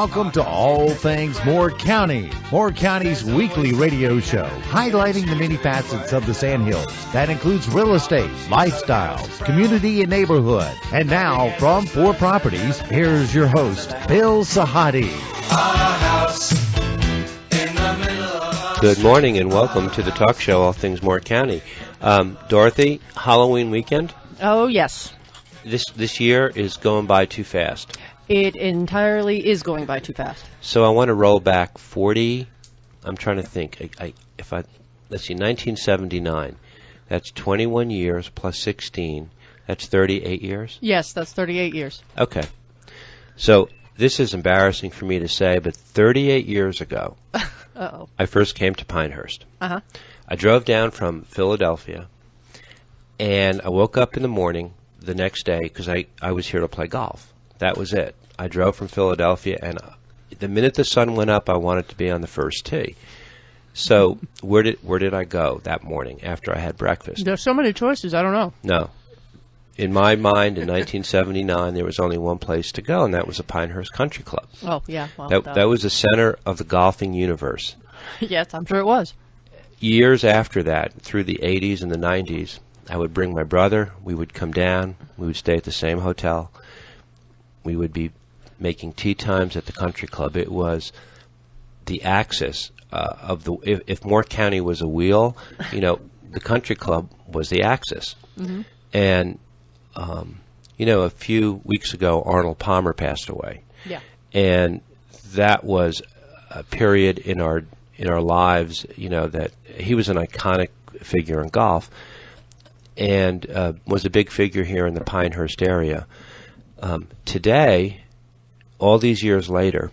Welcome to All Things Moore County, Moore County's weekly radio show, highlighting the many facets of the Sandhills. That includes real estate, lifestyles, community, and neighborhood. And now, from 4 Properties, here's your host, Bill Sahadi. Good morning and welcome to the talk show, All Things Moore County. Dorothy, Halloween weekend? Oh, yes. This year is going by too fast. It entirely is going by too fast. So I want to roll back 40. I'm trying to think. Let's see, 1979. That's 21 years plus 16. That's 38 years? Yes, that's 38 years. Okay. So this is embarrassing for me to say, but 38 years ago, I first came to Pinehurst. Uh-huh. I drove down from Philadelphia, and I woke up in the morning the next day because I was here to play golf. That was it. I drove from Philadelphia, and the minute the sun went up, I wanted to be on the first tee. So where did I go that morning after I had breakfast? There's so many choices, I don't know. No. In my mind, in 1979, there was only one place to go, and that was the Pinehurst Country Club. Oh, yeah. Well, that was the center of the golfing universe. Yes, I'm sure it was. Years after that, through the 80s and the 90s, I would bring my brother. We would come down. We would stay at the same hotel. We would be making tee times at the country club. It was the axis of the. If Moore County was a wheel, the country club was the axis. Mm-hmm. And a few weeks ago, Arnold Palmer passed away. Yeah. And that was a period in our lives. That he was an iconic figure in golf, and was a big figure here in the Pinehurst area. Today, all these years later,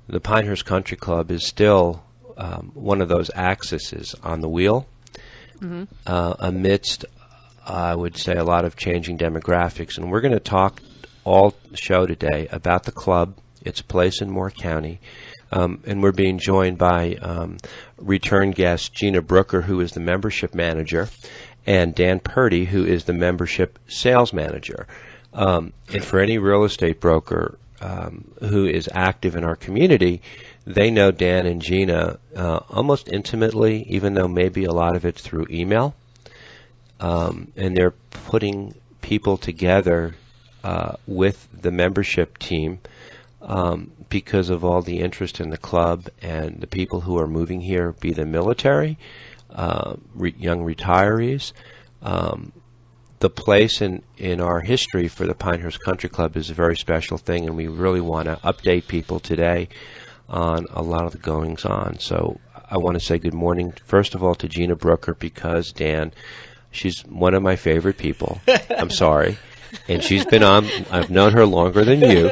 the Pinehurst Country Club is still one of those axes on the wheel, mm-hmm. Amidst, I would say, a lot of changing demographics. And we're going to talk all show today about the club, its place in Moore County, and we're being joined by return guest Gina Brooker, who is the membership manager, and Dan Purdy, who is the membership sales manager. And for any real estate broker who is active in our community, they know Dan and Gina almost intimately, even though maybe a lot of it's through email. And they're putting people together with the membership team because of all the interest in the club and the people who are moving here, be the military, young retirees. The place in our history for the Pinehurst Country Club is a very special thing, and we really want to update people today on a lot of the goings-on. So I want to say good morning, first of all, to Gina Brooker, because, Dan, she's one of my favorite people. I'm sorry. And she's been on. I've known her longer than you,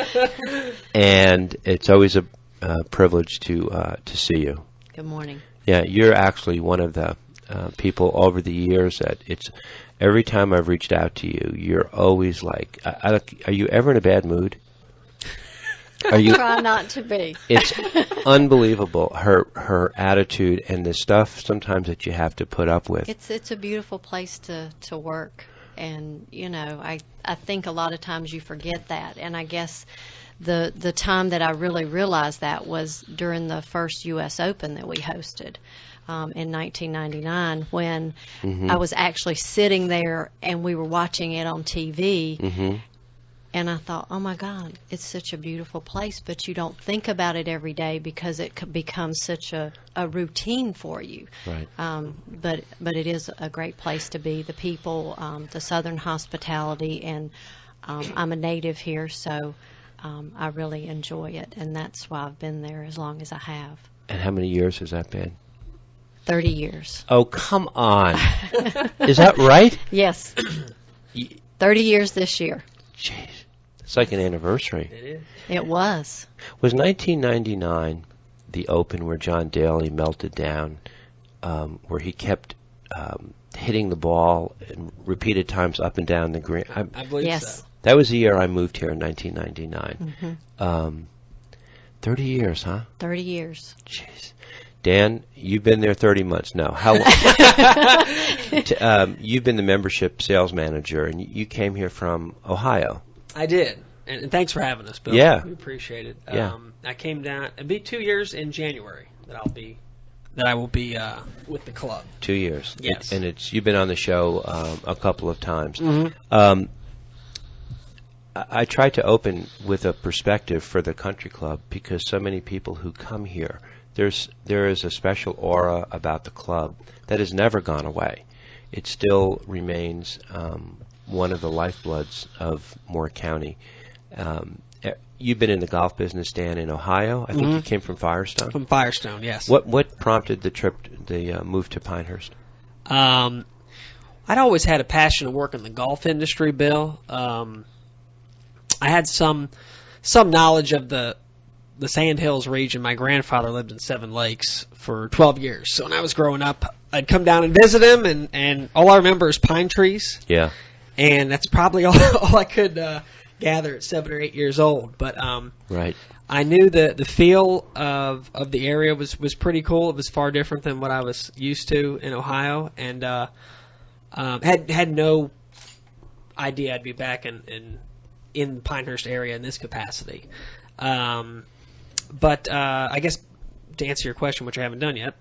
and it's always a privilege to see you. Good morning. Yeah, you're actually one of the people over the years that every time I've reached out to you, you're always like, are you ever in a bad mood? Try not to be. It's unbelievable, her attitude and the stuff sometimes that you have to put up with. It's a beautiful place to work, and I think a lot of times you forget that, and I guess the time that I really realized that was during the first U.S. Open that we hosted. In 1999, when mm-hmm. I was actually sitting there and we were watching it on TV, mm-hmm. and I thought, oh my God, it's such a beautiful place, but you don't think about it every day because it becomes such a routine for you. Right. But it is a great place to be. The people, the Southern hospitality, and I'm a native here, so I really enjoy it, and that's why I've been there as long as I have. And how many years has that been? 30 years. Oh, come on. Is that right? Yes. 30 years this year. Jeez. It's like an anniversary. It is. It was. Was 1999 the Open where John Daly melted down, where he kept hitting the ball in repeated times up and down the green? I believe so. That was the year I moved here in 1999. Mm-hmm. 30 years, huh? 30 years. Jeez. Dan, you've been there 30 months now. How long? You've been the membership sales manager, and you came here from Ohio. I did. and thanks for having us, Bill. Yeah. We appreciate it. Yeah. I came down. It'll be 2 years in January that I will be with the club. 2 years. Yes. And you've been on the show a couple of times. Mm-hmm. I try to open with a perspective for the country club because so many people who come here, there is a special aura about the club that has never gone away. It still remains one of the lifebloods of Moore County. You've been in the golf business, Dan, in Ohio. I think you came from Firestone. From Firestone, yes. What prompted the move to Pinehurst? I'd always had a passion to work in the golf industry, Bill. I had some knowledge of the Sandhills region. My grandfather lived in Seven Lakes for 12 years. So when I was growing up, I'd come down and visit him, and all I remember is pine trees. Yeah. And that's probably all I could gather at 7 or 8 years old. But right. I knew the feel of the area was pretty cool. It was far different than what I was used to in Ohio, and had no idea I'd be back in the Pinehurst area in this capacity. But I guess to answer your question, which I haven't done yet,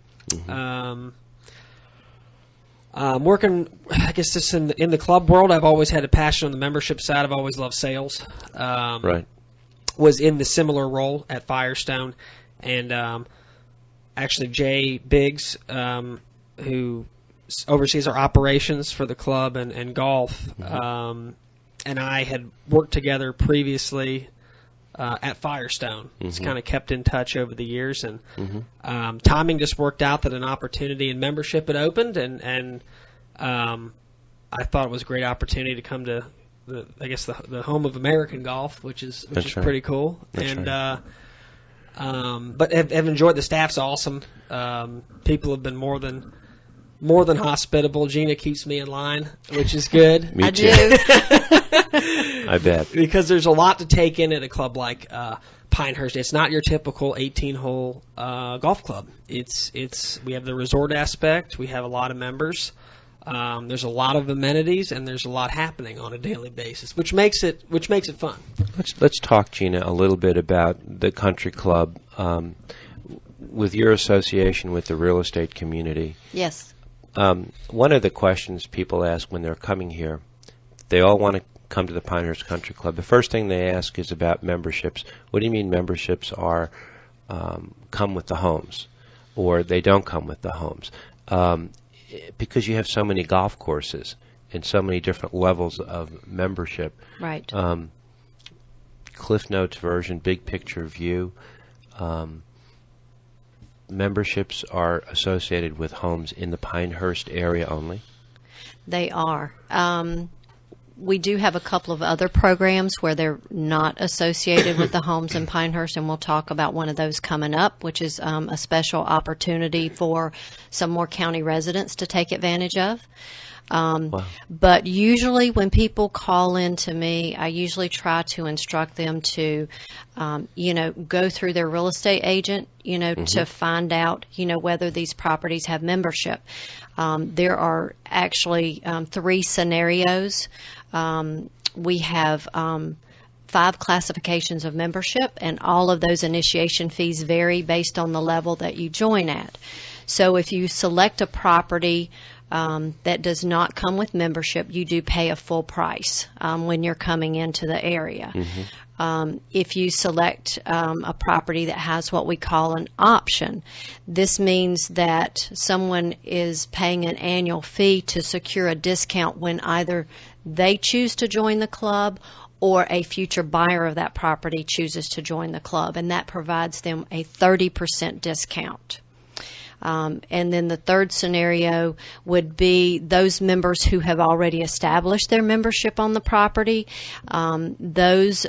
working, I guess, just in the club world, I've always had a passion on the membership side. I've always loved sales. Right. Was in the similar role at Firestone, and actually Jay Biggs, who oversees our operations for the club and golf, and I had worked together previously at Firestone. It's kind of kept in touch over the years, and timing just worked out that an opportunity in membership had opened, and I thought it was a great opportunity to come to the home of American golf, which is pretty cool. That's right. But have enjoyed. The staff's awesome. People have been more than hospitable. Gina keeps me in line, which is good. Me I too. do. I bet. Because there's a lot to take in at a club like Pinehurst. It's not your typical 18-hole golf club. We have the resort aspect. We have a lot of members. There's a lot of amenities, and there's a lot happening on a daily basis, which makes it fun. Let's talk, Gina, a little bit about the country club with your association with the real estate community. Yes. One of the questions people ask when they're coming here, they all want to come to the Pinehurst Country Club. The first thing they ask is about memberships. What do you mean memberships are come with the homes, or they don't come with the homes? Because you have so many golf courses and so many different levels of membership. Right. Cliff Notes version, big picture view. Memberships are associated with homes in the Pinehurst area only? They are. We do have a couple of other programs where they're not associated with the homes in Pinehurst, and we'll talk about one of those coming up, which is a special opportunity for some more county residents to take advantage of. Wow. But usually when people call in to me, I usually try to instruct them to, go through their real estate agent, to find out, whether these properties have membership. There are actually 3 scenarios. We have 5 classifications of membership, and all of those initiation fees vary based on the level that you join at. So if you select a property that does not come with membership, you do pay a full price when you're coming into the area. If you select a property that has what we call an option, this means that someone is paying an annual fee to secure a discount when either they choose to join the club or a future buyer of that property chooses to join the club, and that provides them a 30% discount. And then the third scenario would be those members who have already established their membership on the property. Those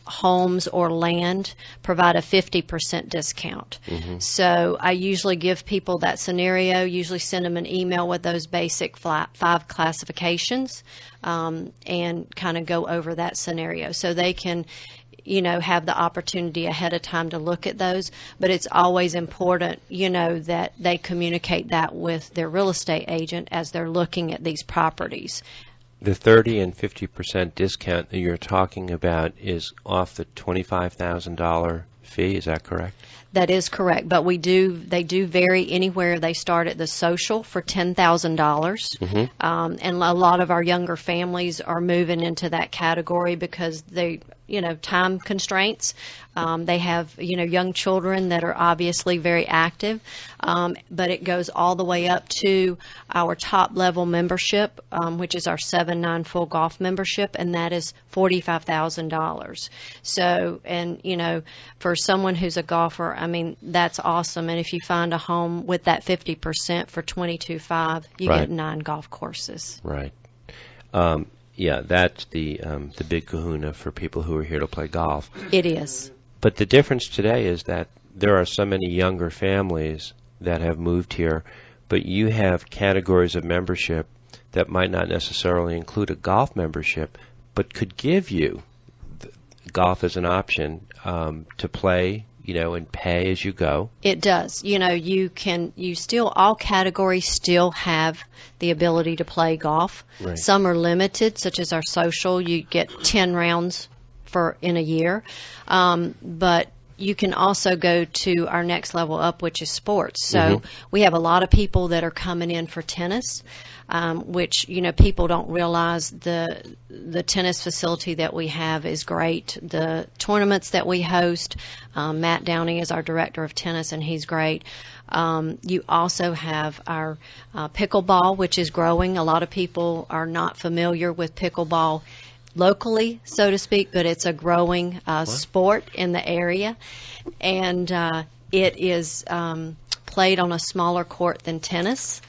homes or land provide a 50% discount. So I usually give people that scenario, usually send them an email with those basic 5 classifications, and kind of go over that scenario so they can have the opportunity ahead of time to look at those. But it's always important, that they communicate that with their real estate agent as they're looking at these properties. The 30 and 50% discount that you're talking about is off the $25,000 fee. Is that correct? That is correct, but they do vary anywhere. They start at the social for $10,000, and a lot of our younger families are moving into that category because time constraints. They have, young children that are obviously very active, but it goes all the way up to our top level membership, which is our 7-9 full golf membership, and that is $45,000. So, and, for someone who's a golfer, I mean, that's awesome. And if you find a home with that 50% for $22,500, you Right. get 9 golf courses. Right. Yeah, that's the big kahuna for people who are here to play golf. It is. But the difference today is that there are so many younger families that have moved here, but you have categories of membership that might not necessarily include a golf membership, but could give you golf as an option to play, and pay as you go. It does. All categories still have the ability to play golf. Right. Some are limited, such as our social. You get 10 rounds in a year. But you can also go to our next level up, which is sports. So we have a lot of people that are coming in for tennis, which, people don't realize the tennis facility that we have is great. The tournaments that we host, Matt Downey is our director of tennis, and he's great. You also have our pickleball, which is growing. A lot of people are not familiar with pickleball locally, so to speak, but it's a growing sport in the area, and it is played on a smaller court than tennis.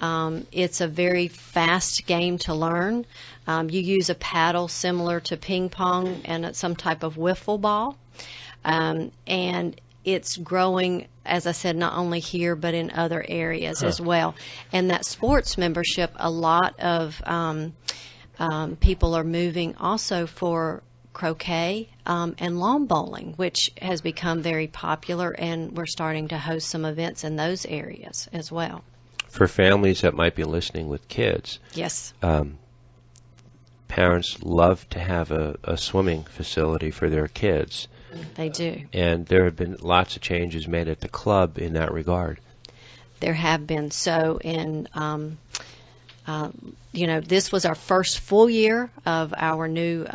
It's a very fast game to learn. You use a paddle similar to ping pong and some type of wiffle ball, and it's growing, as I said, not only here but in other areas as well. And that sports membership, a lot of people are moving also for croquet and lawn bowling, which has become very popular, and we're starting to host some events in those areas as well. For families that might be listening with kids, Yes. Parents love to have a swimming facility for their kids. They do. And there have been lots of changes made at the club in that regard. There have been. So this was our first full year of our new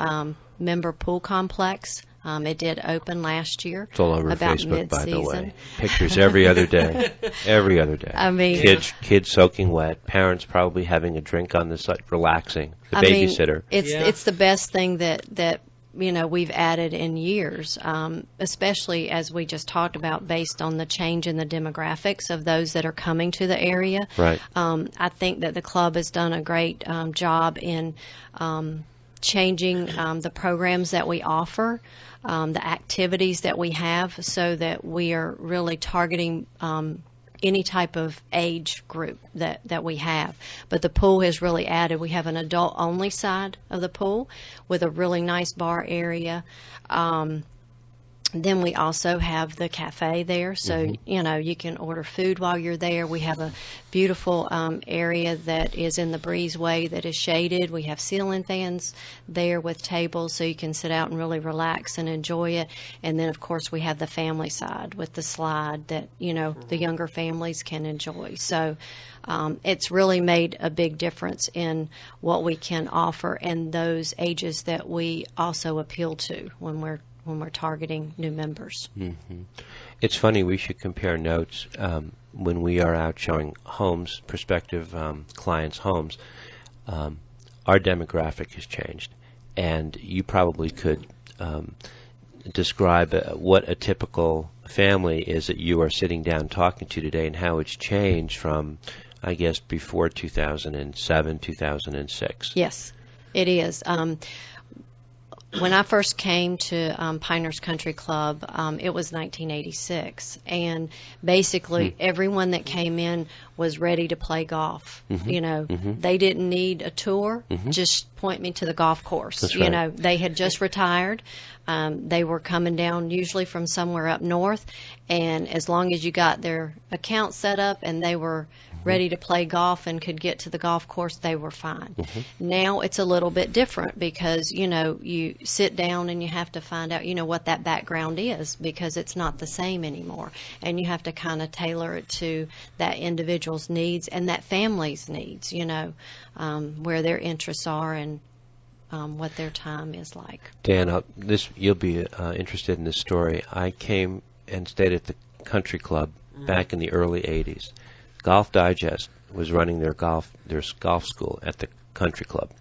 member pool complex. It did open last year. It's all over about Facebook, by the mid-season. way. Pictures every other day. Every other day. I mean, kids soaking wet. Parents probably having a drink on the side, relaxing. The babysitter. It's the best thing that we've added in years, especially as we just talked about, based on the change in the demographics of those that are coming to the area. Right. I think that the club has done a great job in changing the programs that we offer, the activities that we have, so that we are really targeting any type of age group that we have. But the pool has really added. We have an adult-only side of the pool with a really nice bar area. Then we also have the cafe there, so you can order food while you're there. We have a beautiful area that is in the breezeway that is shaded. We have ceiling fans there with tables, so you can sit out and really relax and enjoy it. And then, of course, we have the family side with the slide that the younger families can enjoy. So it's really made a big difference in what we can offer and those ages that we also appeal to when we're targeting new members. Mm-hmm. It's funny, we should compare notes when we are out showing homes, prospective clients' homes. Our demographic has changed, and you probably could describe what a typical family is that you are sitting down talking to today and how it's changed from, I guess, before 2007, 2006. Yes, it is. when I first came to Pinehurst Country Club, it was 1986, and basically everyone that came in was ready to play golf. You know, they didn't need a tour; just point me to the golf course. That's You right. know, they had just retired. They were coming down usually from somewhere up north, and as long as you got their account set up and they were ready to play golf and could get to the golf course, they were fine. Now it's a little bit different because, you know, you sit down and you have to find out, you know, what that background is, because it's not the same anymore. And you have to kind of tailor it to that individual's needs and that family's needs, you know, where their interests are and what their time is like. Dan, you'll be interested in this story. I came and stayed at the country club back in the early 80s. Golf Digest was running their golf school at the country club,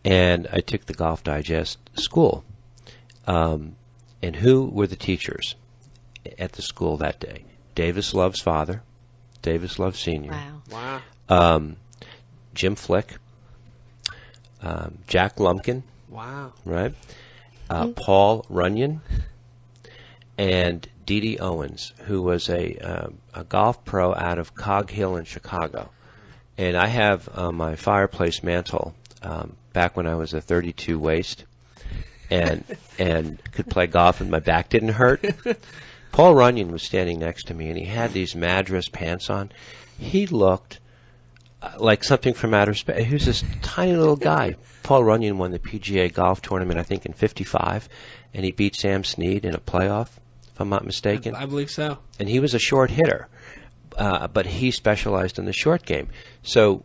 and I took the Golf Digest school. And who were the teachers at the school that day? Davis Love's father, Davis Love Sr., Wow. Jim Flick, Jack Lumpkin, Wow. right? Paul Runyon, and Dee Dee Owens, who was a golf pro out of Cog Hill in Chicago. And I have my fireplace mantle back when I was a 32 waist and could play golf and my back didn't hurt. Paul Runyon was standing next to me, and he had these Madras pants on. He looked like something from outer space. He was this tiny little guy. Paul Runyon won the PGA golf tournament, I think, in '55, and he beat Sam Snead in a playoff, if I'm not mistaken. I believe so. And he was a short hitter, but he specialized in the short game. So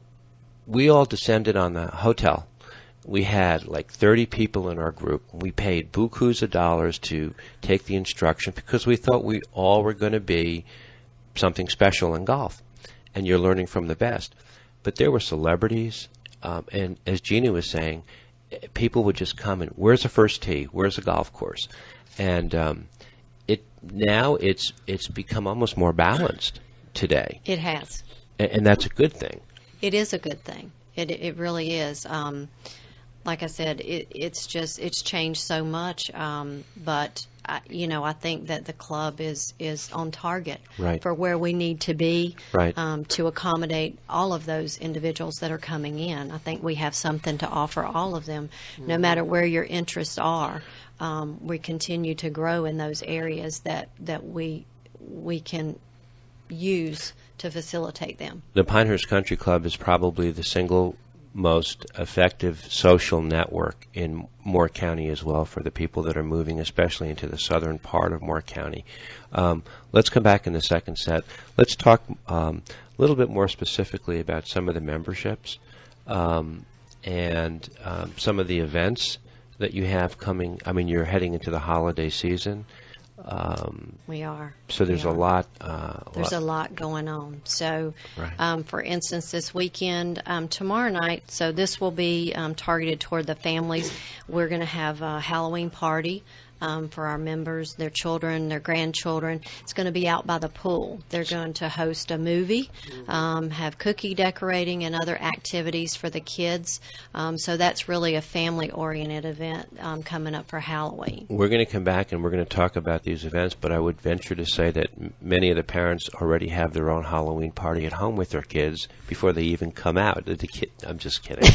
we all descended on the hotel. We had like 30 people in our group. We paid bukus of dollars to take the instruction because we thought we all were going to be something special in golf. And you're learning from the best. But there were celebrities, and as Gina was saying, people would just come and, where's the first tee? Where's the golf course? And now it's become almost more balanced today. It has. And that's a good thing. It is a good thing. It really is. Like I said, it's changed so much. But I think that the club is on target Right. for where we need to be, Right. to accommodate all of those individuals that are coming in. I think we have something to offer all of them, no matter where your interests are. We continue to grow in those areas that we can use to facilitate them. The Pinehurst Country Club is probably the single most effective social network in Moore County as well for the people that are moving, especially into the southern part of Moore County. Let's come back in the second set. Let's talk a little bit more specifically about some of the memberships and some of the events that you have coming. I mean, you're heading into the holiday season. We are. So there's We a are. lot. There's a lot going on. So, Right. for instance, this weekend, tomorrow night, so this will be targeted toward the families. We're going to have a Halloween party for our members, their children, their grandchildren. It's going to be out by the pool. They're going to host a movie, have cookie decorating and other activities for the kids. So that's really a family-oriented event coming up for Halloween. We're going to come back and we're going to talk about these events, but I would venture to say that many of the parents already have their own Halloween party at home with their kids before they even come out. I'm just kidding.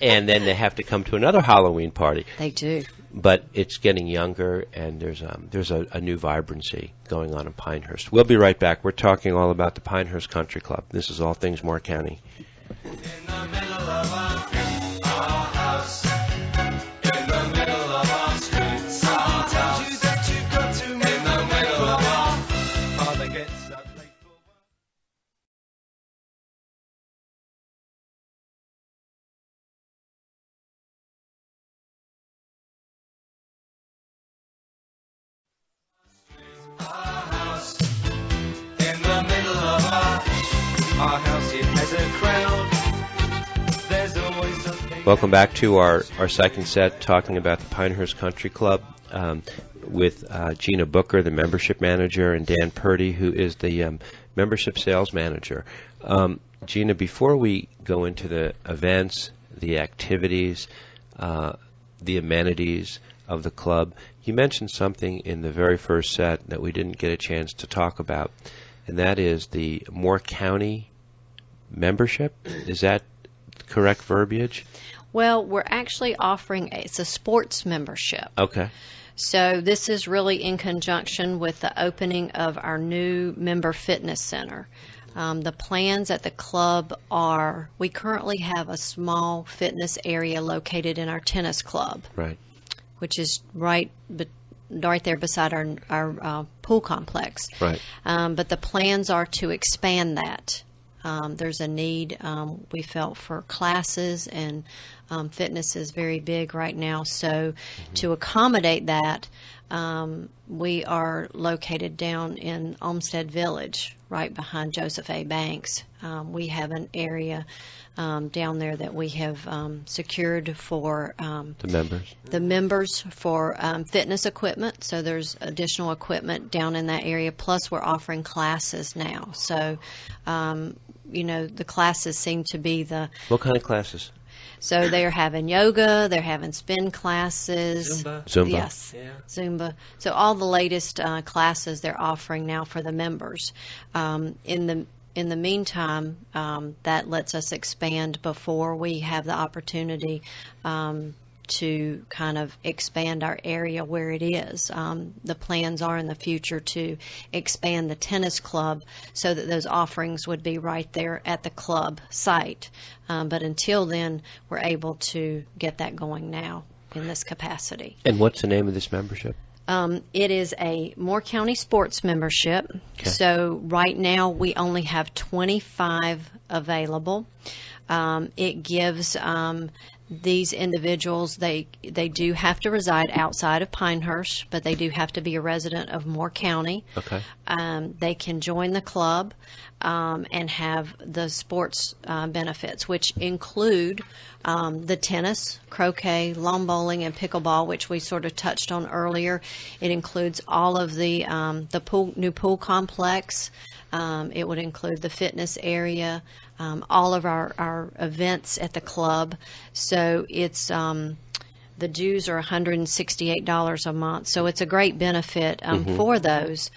And then they have to come to another Halloween party. They do. But it's getting younger, and there's a new vibrancy going on in Pinehurst. We'll be right back. We're talking all about the Pinehurst Country Club. This is All Things Moore County. In the middle of our house, in the middle of our street, somebody tells you that you've got to move in the middle of our father gets up late for work. Our house, in the middle of our house, it has a crowd. There's always something. Welcome back to our second set, talking about the Pinehurst Country Club with Gina Booker, the membership manager, and Dan Purdy, who is the membership sales manager. Gina, before we go into the events, the activities, the amenities of the club. You mentioned something in the very first set that we didn't get a chance to talk about, and that is the Moore County membership. Is that correct verbiage? Well, we're actually offering it's a sports membership. Okay. So this is really in conjunction with the opening of our new member fitness center. The plans at the club are, we currently have a small fitness area located in our tennis club, Right. which is right there beside our pool complex. Right. But the plans are to expand that. There's a need, we felt, for classes, and fitness is very big right now. So to accommodate that, we are located down in Olmsted Village, right behind Joseph A. Banks. We have an area down there that we have secured for the members for fitness equipment. So there's additional equipment down in that area. Plus, we're offering classes now. So, the classes seem to be What kind of classes? So they're having yoga, they're having spin classes. Zumba. Yes, Yeah. Zumba. So all the latest classes they're offering now for the members. In the meantime, that lets us expand before we have the opportunity to kind of expand our area where it is. The plans are in the future to expand the tennis club so that those offerings would be right there at the club site. But until then, we're able to get that going now in this capacity. And what's the name of this membership? It is a Moore County sports membership. Okay. So right now we only have 25 available. It gives these individuals, they do have to reside outside of Pinehurst, but they do have to be a resident of Moore County. Okay. They can join the club and have the sports benefits, which include the tennis, croquet, lawn bowling, and pickleball, which we sort of touched on earlier. It includes all of the new pool complex. It would include the fitness area, all of our events at the club. So it's the dues are $168 a month. So it's a great benefit for those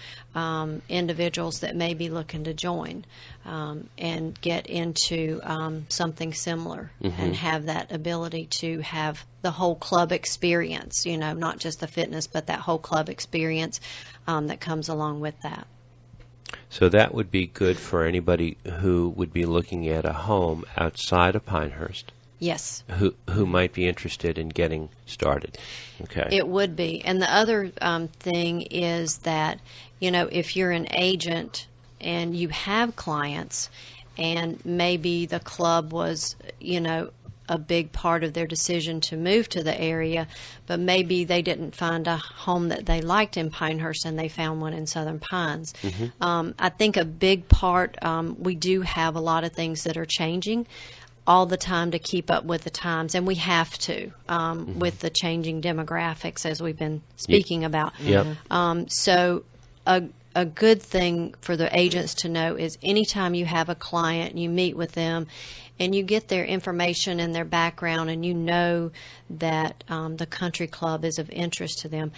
individuals that may be looking to join and get into something similar and have that ability to have the whole club experience, not just the fitness, but that whole club experience that comes along with that. So that would be good for anybody who would be looking at a home outside of Pinehurst. Yes. Who might be interested in getting started. Okay. It would be. And the other thing is that, if you're an agent and you have clients and maybe the club was, a big part of their decision to move to the area, but maybe they didn't find a home that they liked in Pinehurst and they found one in Southern Pines. I think a big part, we do have a lot of things that are changing all the time to keep up with the times, and we have to with the changing demographics as we've been speaking about. Yep. So a good thing for the agents to know is anytime you have a client and you meet with them and you get their information and their background and you know that the country club is of interest to them,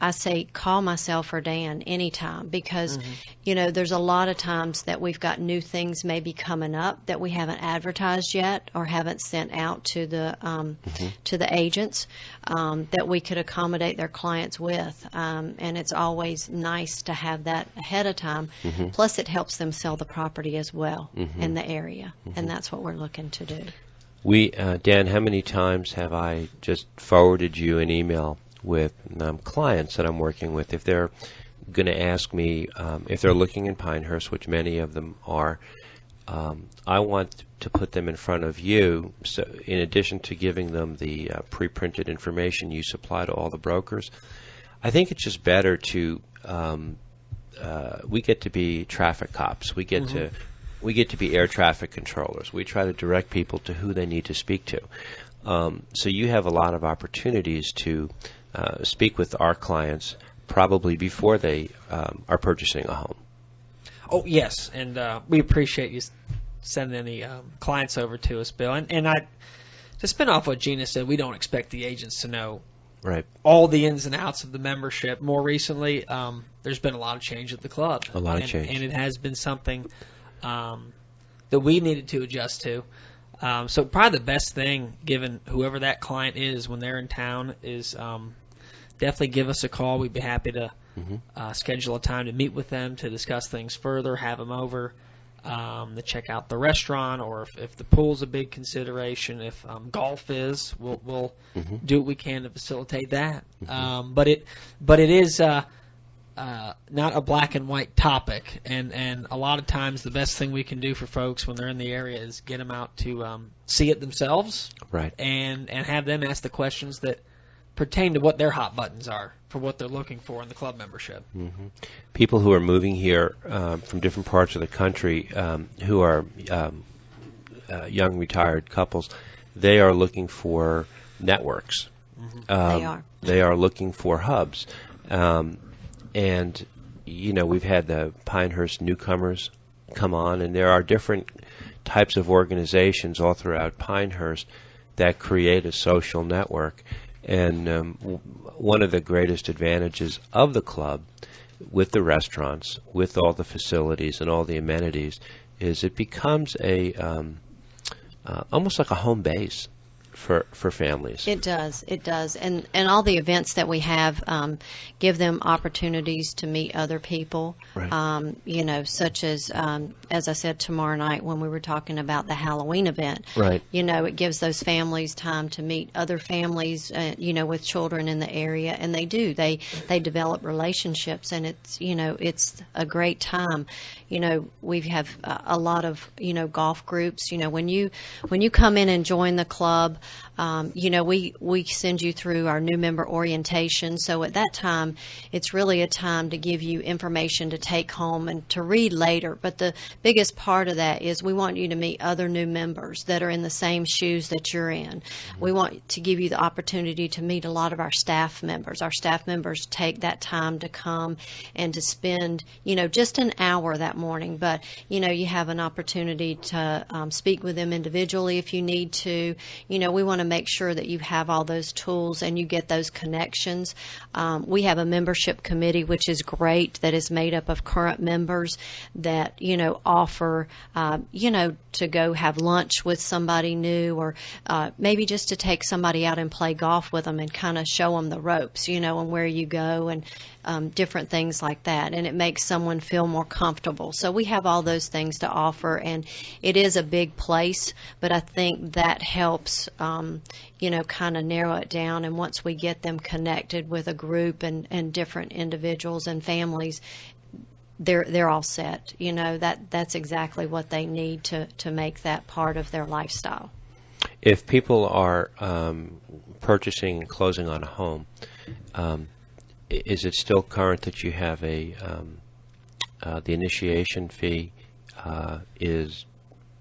I say call myself or Dan anytime because, there's a lot of times that we've got new things maybe coming up that we haven't advertised yet or haven't sent out to the agents that we could accommodate their clients with. And it's always nice to have that ahead of time. Plus, it helps them sell the property as well in the area. And that's what we're looking to do. Dan, how many times have I just forwarded you an email with clients that I'm working with? If they're going to ask me, if they're looking in Pinehurst, which many of them are, I want to put them in front of you. So in addition to giving them the pre-printed information you supply to all the brokers, I think it's just better to, we get to be traffic cops. We get to be air traffic controllers. We try to direct people to who they need to speak to. So you have a lot of opportunities to speak with our clients probably before they are purchasing a home. Oh, yes, and we appreciate you sending any clients over to us, Bill. And I to spin off what Gina said, we don't expect the agents to know Right. all the ins and outs of the membership. More recently, there's been a lot of change at the club. A lot of change. And it has been something that we needed to adjust to. So probably the best thing, given whoever that client is when they're in town, is definitely give us a call. We'd be happy to schedule a time to meet with them, to discuss things further, have them over, to check out the restaurant, or if the pool's a big consideration, if golf is, we'll do what we can to facilitate that. But it is not a black and white topic, and a lot of times the best thing we can do for folks when they're in the area is get them out to see it themselves, Right. and have them ask the questions that pertain to what their hot buttons are for what they're looking for in the club membership. People who are moving here from different parts of the country, who are young retired couples, they are looking for networks. They are. They are looking for hubs. And, you know, we've had the Pinehurst newcomers come on, and there are different types of organizations all throughout Pinehurst that create a social network. And one of the greatest advantages of the club, with the restaurants, with all the facilities and all the amenities, is it becomes a almost like a home base for families. It does, and all the events that we have give them opportunities to meet other people. Right. You know, such as I said tomorrow night when we were talking about the Halloween event. Right. You know, it gives those families time to meet other families. You know, with children in the area, and they do. They develop relationships, and it's a great time. You know, we have a lot of golf groups. You know, when you come in and join the club. You know, we send you through our new member orientation. So at that time, it's really a time to give you information to take home and to read later. But the biggest part of that is we want you to meet other new members that are in the same shoes that you're in. We want to give you the opportunity to meet a lot of our staff members. Our staff members take that time to come and to spend, just an hour that morning. But, you have an opportunity to speak with them individually if you need to. We want to make sure that you have all those tools and you get those connections. We have a membership committee, which is great, that is made up of current members that, offer, to go have lunch with somebody new, or maybe just to take somebody out and play golf with them and kind of show them the ropes, and where you go and different things like that. And it makes someone feel more comfortable. So we have all those things to offer, and it is a big place, but I think that helps, kind of narrow it down. And once we get them connected with a group and different individuals and families, they're all set. That's exactly what they need to make that part of their lifestyle. If people are purchasing and closing on a home, is it still current that you have the initiation fee is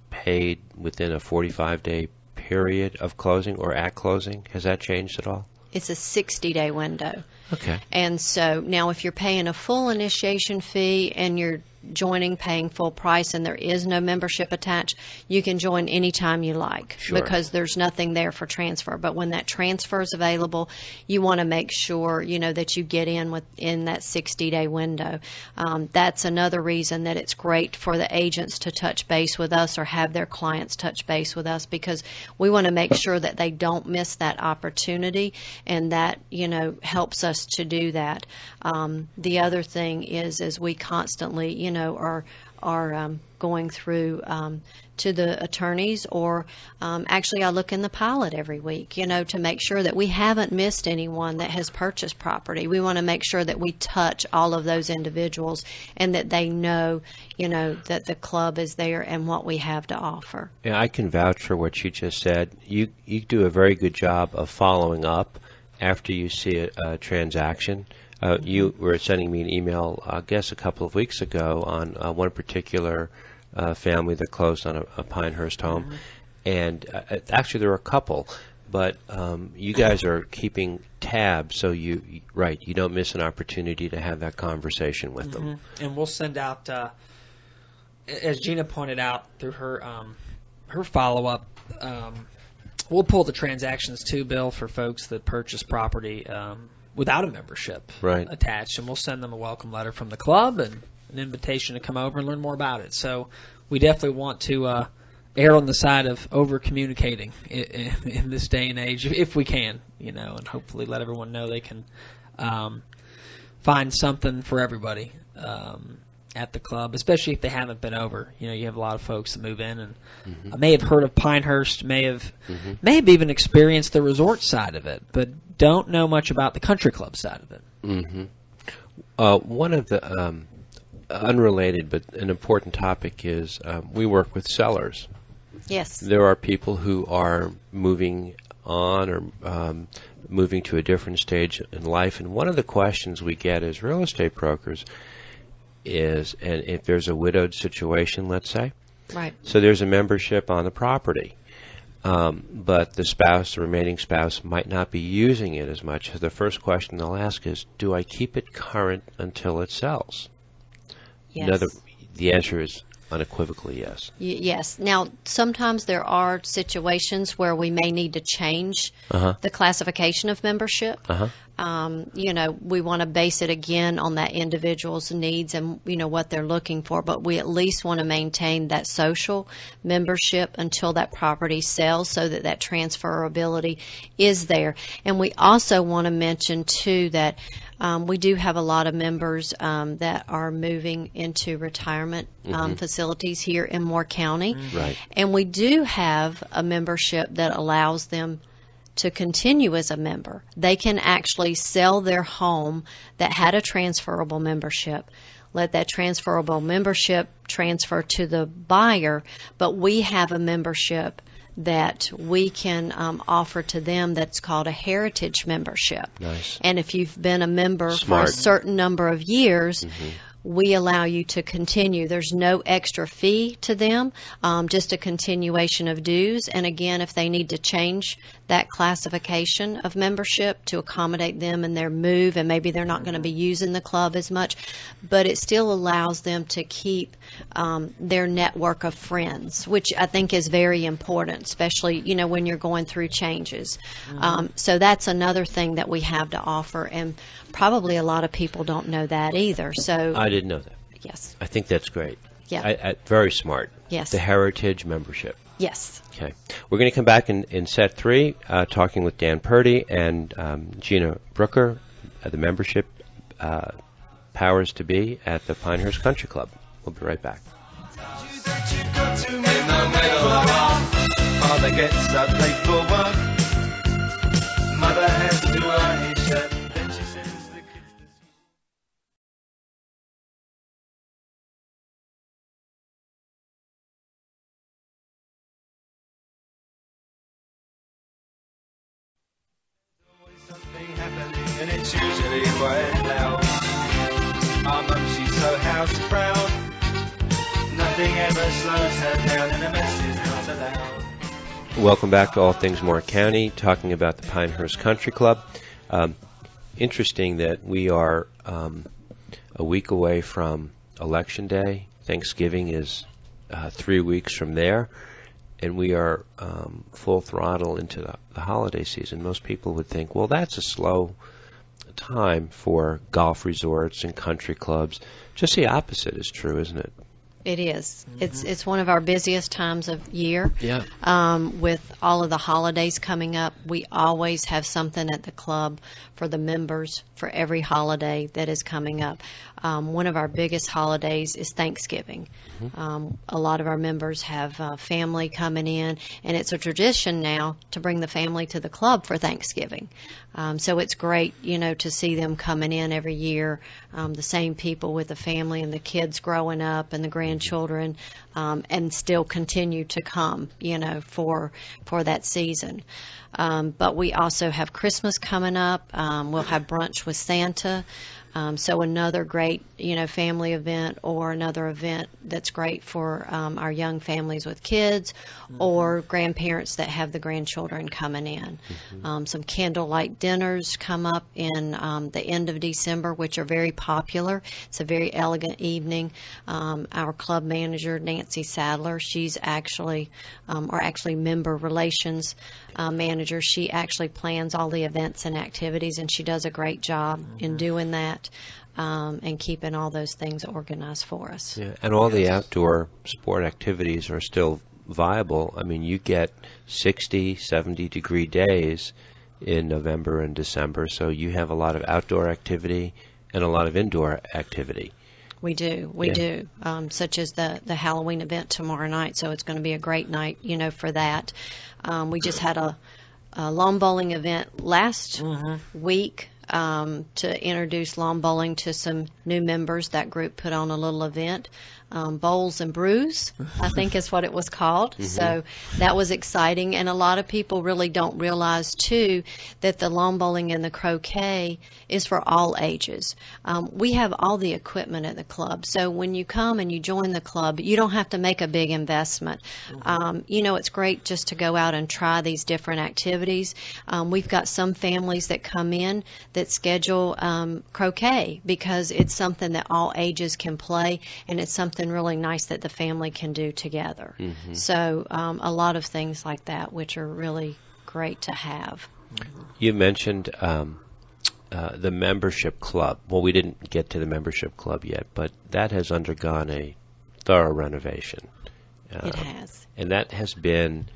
paid within a 45-day period of closing or at closing? Has that changed at all? It's a 60-day window. Okay. And so now if you're paying a full initiation fee and you're paying full price, and there is no membership attached, you can join anytime you like. Sure. Because there's nothing there for transfer. But when that transfer is available, you want to make sure, that you get in within that 60-day window. That's another reason that it's great for the agents to touch base with us or have their clients touch base with us, because we want to make sure that they don't miss that opportunity, and that, helps us to do that. The other thing is we constantly, are going through to the attorneys, or actually I look in the pilot every week, to make sure that we haven't missed anyone that has purchased property. We want to make sure that we touch all of those individuals and that they know, that the club is there and what we have to offer. Yeah, I can vouch for what you just said. You do a very good job of following up after you see a transaction. You were sending me an email, I guess, a couple of weeks ago on one particular family that closed on a Pinehurst home. And actually there were a couple, but you guys are keeping tabs, so you don't miss an opportunity to have that conversation with them. And we'll send out, as Gina pointed out through her follow-up, We'll pull the transactions too, Bill, for folks that purchase property without a membership Right. attached, and we'll send them a welcome letter from the club and an invitation to come over and learn more about it. So we definitely want to err on the side of over communicating in this day and age, if we can, and hopefully let everyone know they can find something for everybody at the club, especially if they haven't been over. You have a lot of folks that move in and may have heard of Pinehurst, may have even experienced the resort side of it, but don't know much about the country club side of it. One of the unrelated but an important topic is we work with sellers. Yes. There are people who are moving on or moving to a different stage in life, and one of the questions we get as real estate brokers is, and if there's a widowed situation, let's say, Right. so there's a membership on the property, but the remaining spouse might not be using it as much. So the first question they'll ask is, do I keep it current until it sells? Yes. The answer is unequivocally yes. Yes. Now, sometimes there are situations where we may need to change the classification of membership. We want to base it again on that individual's needs and, what they're looking for, but we at least want to maintain that social membership until that property sells so that transferability is there. And we also want to mention, too, that we do have a lot of members that are moving into retirement facilities here in Moore County. Right. And we do have a membership that allows them to continue as a member. They can actually sell their home that had a transferable membership, let that transferable membership transfer to the buyer, but we have a membership that we can offer to them that's called a heritage membership. Nice. And if you've been a member for Smart. a certain number of years, we allow you to continue. There's no extra fee to them, just a continuation of dues. And again, if they need to change that classification of membership to accommodate them in their move, and maybe they're not going to be using the club as much, but it still allows them to keep their network of friends, which I think is very important, especially, when you're going through changes. So that's another thing that we have to offer, and probably a lot of people don't know that either. So I didn't know that. yes. I think that's great. Yeah. Very smart. Yes. The heritage membership. Yes. Okay. We're going to come back in set 3, talking with Dan Purdy and Gina Brooker, the membership powers to be at the Pinehurst Country Club. We'll be right back. Father gets up late for work. Mother has to do her hair shirt. Then she sends the kids to school. There's always something happening, and it's usually quite loud. Our mum, she's so house proud. Nothing ever slows her down, and a mess is not allowed. Welcome back to All Things Moore County, talking about the Pinehurst Country Club. Interesting that we are a week away from Election Day. Thanksgiving is 3 weeks from there, and we are full throttle into the holiday season. Most people would think, well, that's a slow time for golf resorts and country clubs. Just the opposite is true, isn't it? It is. It's one of our busiest times of year. Yeah. With all of the holidays coming up, we always have something at the club for the members for every holiday that is coming up. One of our biggest holidays is Thanksgiving. A lot of our members have family coming in, and it's a tradition now to bring the family to the club for Thanksgiving. So it's great, to see them coming in every year, the same people with the family and the kids growing up and the grandchildren, and still continue to come, for that season. But we also have Christmas coming up. We'll have brunch with Santa. So another great, family event, or another event that's great for our young families with kids, or grandparents that have the grandchildren coming in. Some candlelight dinners come up in the end of December, which are very popular. It's a very elegant evening. Our club manager, Nancy Sadler, she's actually member relations manager. She actually plans all the events and activities, and she does a great job in doing that and keeping all those things organized for us. Yeah, and all the outdoor sport activities are still viable. I mean, you get 60, 70-degree days in November and December, so you have a lot of outdoor activity and a lot of indoor activity. We do, such as the Halloween event tomorrow night, so it's going to be a great night, for that. We just had a lawn bowling event last week to introduce lawn bowling to some new members. That group put on a little event. Bowls and Brews, I think is what it was called. So that was exciting, and a lot of people really don't realize too that the lawn bowling and the croquet is for all ages. We have all the equipment at the club, so when you come and you join the club, you don't have to make a big investment. It's great just to go out and try these different activities. We've got some families that come in that schedule croquet because it's something that all ages can play, and it's something really nice that the family can do together. So a lot of things like that, which are really great to have. You mentioned the membership club. Well, we didn't get to the membership club yet, but that has undergone a thorough renovation. It has. And that has been,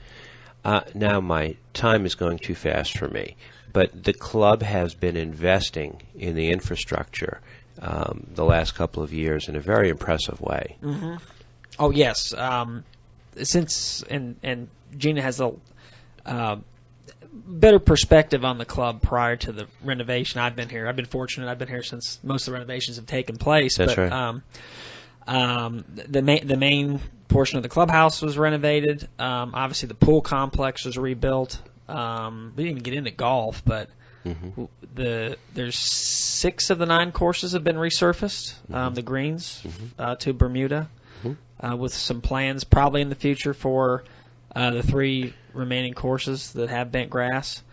now my time is going too fast for me, but the club has been investing in the infrastructure the last couple of years in a very impressive way. Oh yes, since and Gina has a better perspective on the club prior to the renovation. I've been here. I've been fortunate. I've been here since most of the renovations have taken place. That's but, right. The main portion of the clubhouse was renovated. Obviously, the pool complex was rebuilt. We didn't even get into golf, but. There's 6 of the 9 courses have been resurfaced, the greens to Bermuda, with some plans probably in the future for the 3 remaining courses that have bent grass.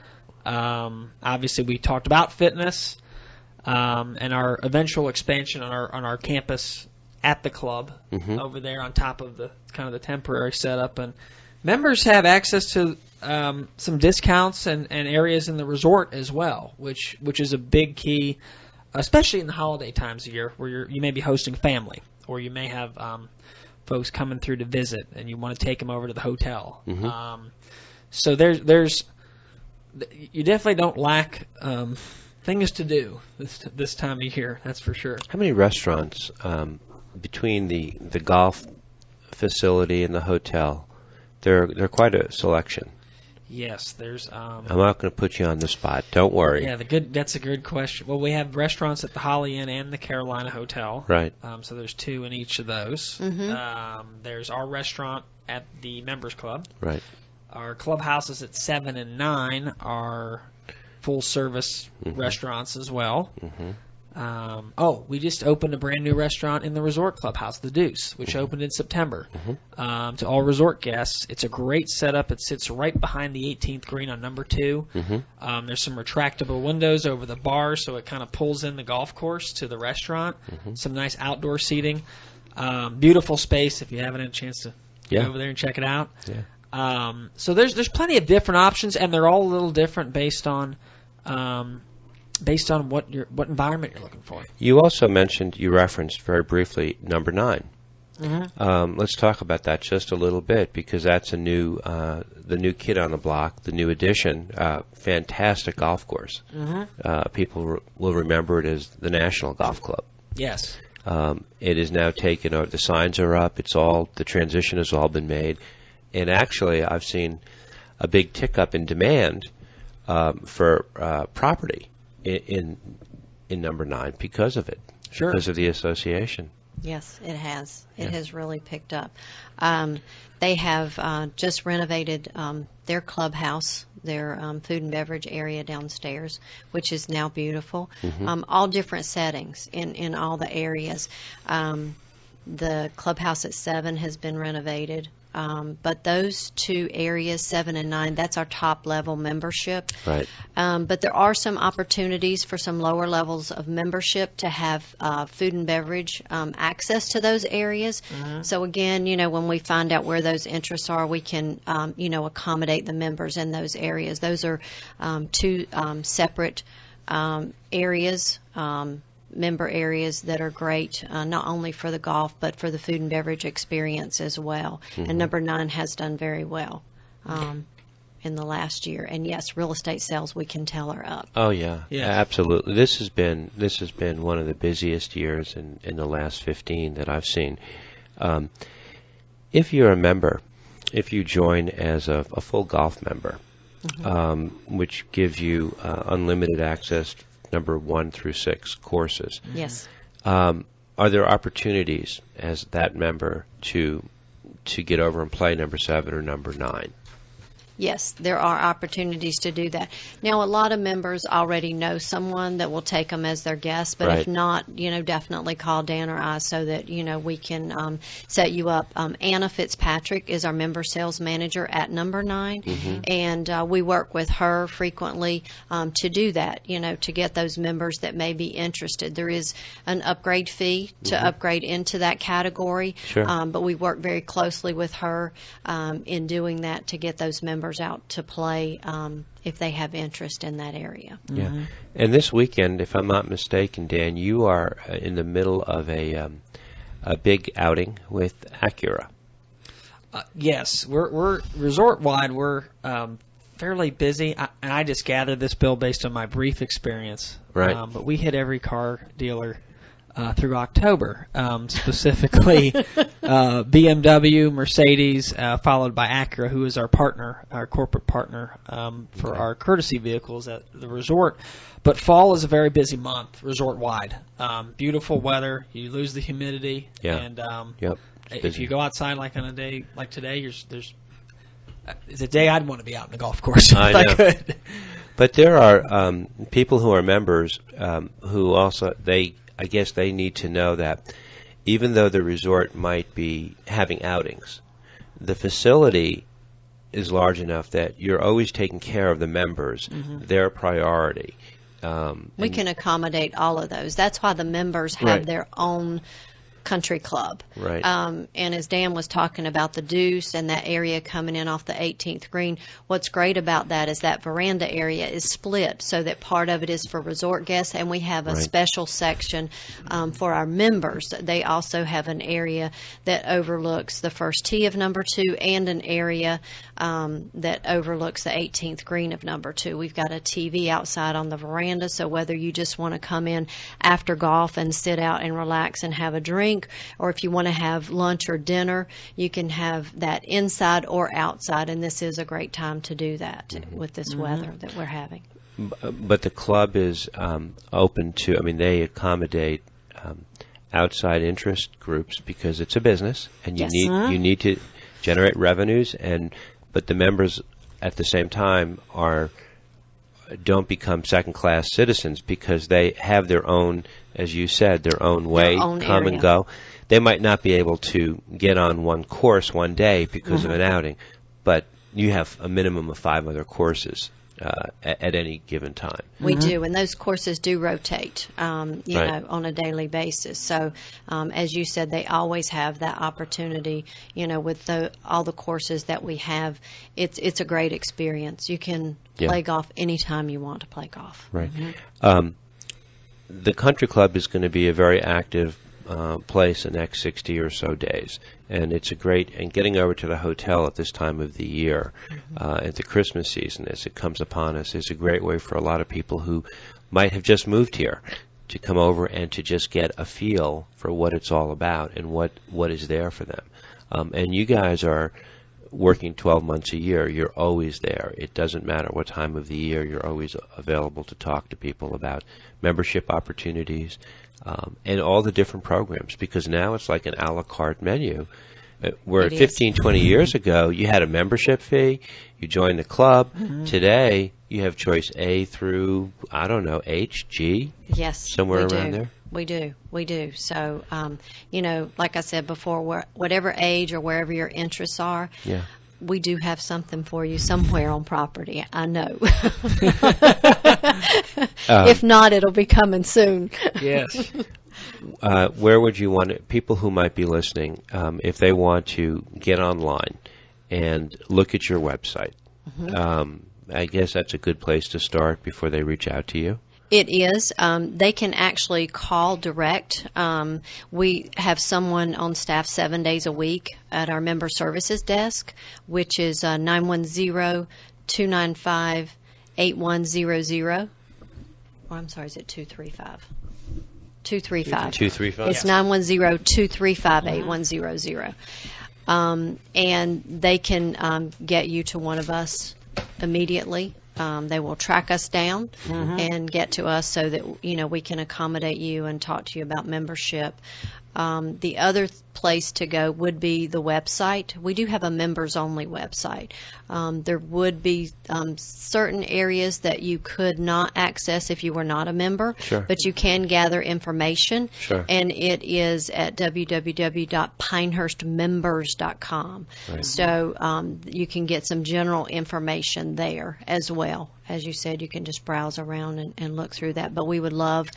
Obviously, we talked about fitness and our eventual expansion on our campus at the club over there on top of the kind of the temporary setup, and members have access to some discounts and areas in the resort as well, which is a big key, especially in the holiday times of year where you may be hosting family, or you may have folks coming through to visit and you want to take them over to the hotel. So there's you definitely don't lack things to do this time of year, that's for sure. How many restaurants between the golf facility and the hotel? They're quite a selection. Yes, there's. I'm not going to put you on the spot. Don't worry. Yeah, that's a good question. Well, we have restaurants at the Holiday Inn and the Carolina Hotel. Right. So there's 2 in each of those. There's our restaurant at the Members Club. Right. Our clubhouses at 7 and 9 are full-service restaurants as well. We just opened a brand new restaurant in the resort clubhouse, the Deuce, which opened in September. To all resort guests, it's a great setup. It sits right behind the 18th green on number 2. There's some retractable windows over the bar, so it kind of pulls in the golf course to the restaurant. Some nice outdoor seating. Beautiful space if you haven't had a chance to go over there and check it out. So there's plenty of different options, and they're all a little different based on what environment you're looking for. You also you referenced very briefly number 9. Let's talk about that just a little bit, because that's the new kid on the block, the new addition. Fantastic golf course. People will remember it as the National Golf Club. Yes. It is now taken over. The signs are up. The transition has all been made, and actually, I've seen a big tick up in demand for property in number 9 because of it. Sure. Because of the association. Yes, it has. It Yeah. has really picked up. They have just renovated their clubhouse, their food and beverage area downstairs, which is now beautiful. All different settings in all the areas. The clubhouse at 7 has been renovated. But those two areas, 7 and 9, that's our top level membership. Right. But there are some opportunities for some lower levels of membership to have food and beverage access to those areas. So again, when we find out where those interests are, we can, accommodate the members in those areas. Those are two separate areas. Member areas that are great, not only for the golf, but for the food and beverage experience as well. And number 9 has done very well in the last year. And yes, real estate sales, we can tell, are up. Oh yeah, Yeah. absolutely. This has been one of the busiest years in the last 15 that I've seen. If you're a member, if you join as a full golf member, which gives you unlimited access, number 1 through 6 courses. Yes. Are there opportunities as that member to get over and play number 7 or number 9? Yes, there are opportunities to do that. Now, a lot of members already know someone that will take them as their guest, but Right. if not, definitely call Dan or I so that, we can set you up. Anna Fitzpatrick is our member sales manager at number 9, and we work with her frequently to do that, to get those members that may be interested. There is an upgrade fee to upgrade into that category, Sure. but we work very closely with her in doing that to get those members out to play if they have interest in that area. Yeah. And this weekend, if I'm not mistaken, Dan, you are in the middle of a big outing with Acura. Yes, we're resort wide. We're fairly busy, and I just gathered this, Bill, based on my brief experience. Right. But we hit every car dealer through October, specifically BMW, Mercedes, followed by Acura, who is our partner, our corporate partner for our courtesy vehicles at the resort. But fall is a very busy month, resort-wide. Beautiful weather, you lose the humidity, Yeah. and Yep. if busy. you go outside like on a day like today, there's it's a day I'd want to be out in the golf course if I I know. could. But there are people who are members who also I guess they need to know that even though the resort might be having outings, the facility is large enough that you're always taking care of the members, their priority. We can accommodate all of those. That's why the members have Right. their own country club. Right. And as Dan was talking about the deuce and that area coming in off the 18th green, what's great about that is that veranda area is split so that part of it is for resort guests, and we have a Right. special section for our members. They also have an area that overlooks the first tee of number 2 and an area that overlooks the 18th green of number 2. We've got a TV outside on the veranda, so whether you just want to come in after golf and sit out and relax and have a drink, or if you want to have lunch or dinner, you can have that inside or outside, and this is a great time to do that with this weather that we're having. But the club is open to, they accommodate outside interest groups because it's a business and Yes. you need to generate revenues, but the members at the same time don't become second-class citizens because they have their own, as you said, their own way, own come area. and go. They might not be able to get on one course one day because of an outing, but you have a minimum of 5 other courses at any given time. We do, and those courses do rotate, Right. on a daily basis. So, as you said, they always have that opportunity. With all the courses that we have, it's a great experience. You can Yeah. play golf anytime you want to play golf. Right. The country club is going to be a very active place the next 60 or so days, and it's and getting over to the hotel at this time of the year, at the Christmas season as it comes upon us, is a great way for a lot of people who might have just moved here to come over and to just get a feel for what it's all about and what is there for them. And you guys are working 12 months a year, you're always there. It doesn't matter what time of the year, you're always available to talk to people about membership opportunities and all the different programs, because now it's like an a la carte menu. Where It is. 15, 20 years ago, you had a membership fee, you joined the club. Today, you have choice A through, I don't know, H, G, Yes, somewhere we around do. there? We do. So, like I said before, whatever age or wherever your interests are, Yeah. we do have something for you somewhere on property. I know. If not, it'll be coming soon. Yes. Where would you want it, people who might be listening, if they want to get online and look at your website? I guess that's a good place to start before they reach out to you. It is. They can actually call direct. We have someone on staff 7 days a week at our member services desk, which is 910-295-8100. Or I'm sorry, is it 235? 235. 235? It's 910-235-8100. And they can get you to one of us immediately. They will track us down and get to us so that we can accommodate you and talk to you about membership. The other place to go would be the website. We do have a members-only website. There would be certain areas that you could not access if you were not a member, Sure. but you can gather information. Sure. And it is at www.pinehurstmembers.com. Right. So you can get some general information there as well. As you said, you can just browse around and look through that. But we would love,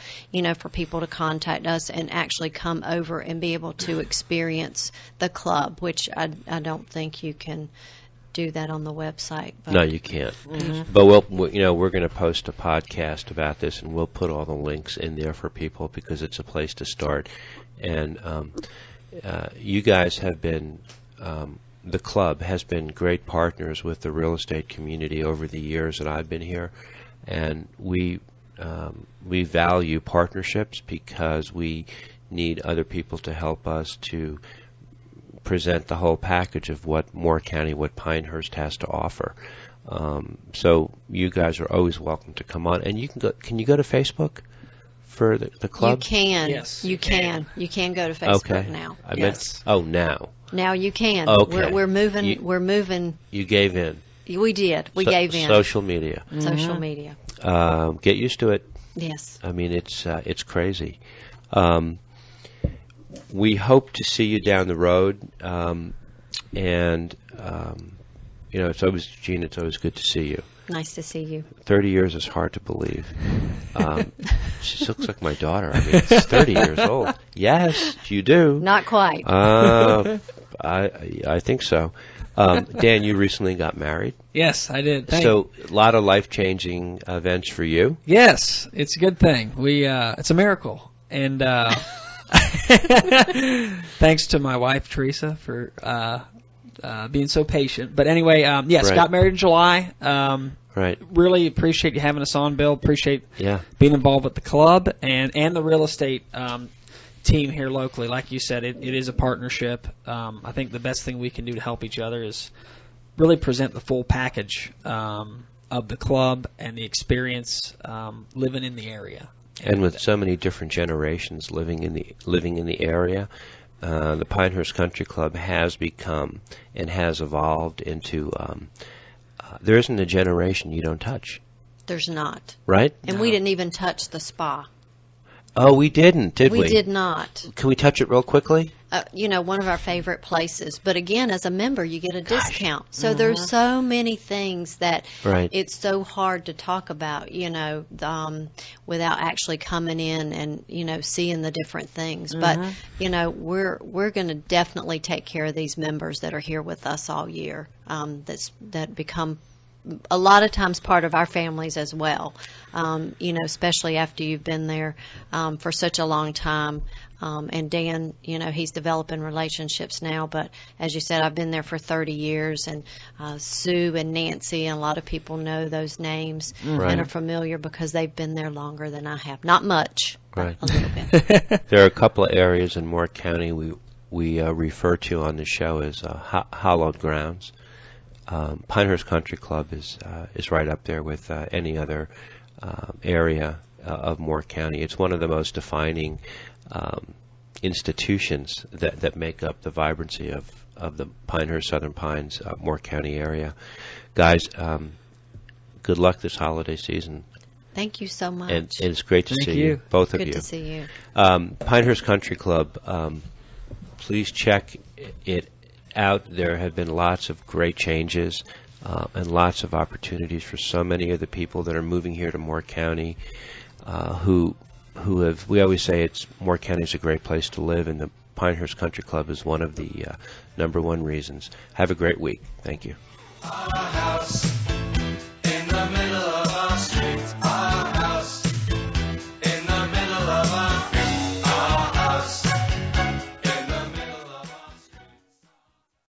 for people to contact us and actually come over and be able to experience the club, which I don't think you can do that on the website. But No, you can't. But we're going to post a podcast about this, and we'll put all the links in there for people because it's a place to start. And you guys have been, the club has been great partners with the real estate community over the years that I've been here, and we value partnerships because we need other people to help us to present the whole package of what Moore County, what Pinehurst has to offer. So you guys are always welcome to come on, and you can go. Can you go to Facebook for the club? you can. Yes, You you can. You can go to Facebook Okay. now. I Yes. meant. Oh, now Now you can. Okay. We're moving. You- We're moving. you gave in. We did. We gave in. Social media. Social media. Get used to it. Yes. I mean, it's crazy. We hope to see you down the road, and it's always, Gene, it's always good to see you. Nice to see you. 30 years is hard to believe. She looks like my daughter. I mean, it's 30 years old. Yes, you do. Not quite. I think so. Dan, you recently got married. Yes, I did. So a lot of life-changing events for you. Yes, it's a good thing. It's a miracle, and thanks to my wife Teresa for being so patient. But anyway, yes, Right. got married in July. Right. Really appreciate you having us on, Bill. Appreciate Yeah. being involved with the club and the real estate team here locally. Like you said, it is a partnership. I think the best thing we can do to help each other is really present the full package of the club and the experience living in the area. And with so many different generations living in the area, the Pinehurst Country Club has become and has evolved into. There isn't a generation you don't touch, There's not. right? And we didn't even touch the spa. Oh, we didn't, did we? We did not. Can we touch it real quickly? One of our favorite places. But again, as a member, you get a discount. So there's so many things that Right. it's so hard to talk about, without actually coming in and, seeing the different things. But, we're going to definitely take care of these members that are here with us all year, that become a lot of times part of our families as well, especially after you've been there for such a long time. And Dan, he's developing relationships now, but as you said, I've been there for 30 years, and Sue and Nancy, and a lot of people know those names Right. and are familiar because they've been there longer than I have. Not much, Right. a little bit. There are a couple of areas in Moore County we refer to on the show as hallowed grounds. Pinehurst Country Club is right up there with any other area of Moore County. It's one of the most defining institutions that make up the vibrancy of the Pinehurst Southern Pines Moore County area. Guys, good luck this holiday season. Thank you so much. And it's great to Thank see you. both of Good you. to see you. Pinehurst Country Club, please check it out. There have been lots of great changes and lots of opportunities for so many of the people that are moving here to Moore County who have, we always say Moore County is a great place to live, and the Pinehurst Country Club is one of the #1 reasons. Have a great week. Thank you. Our house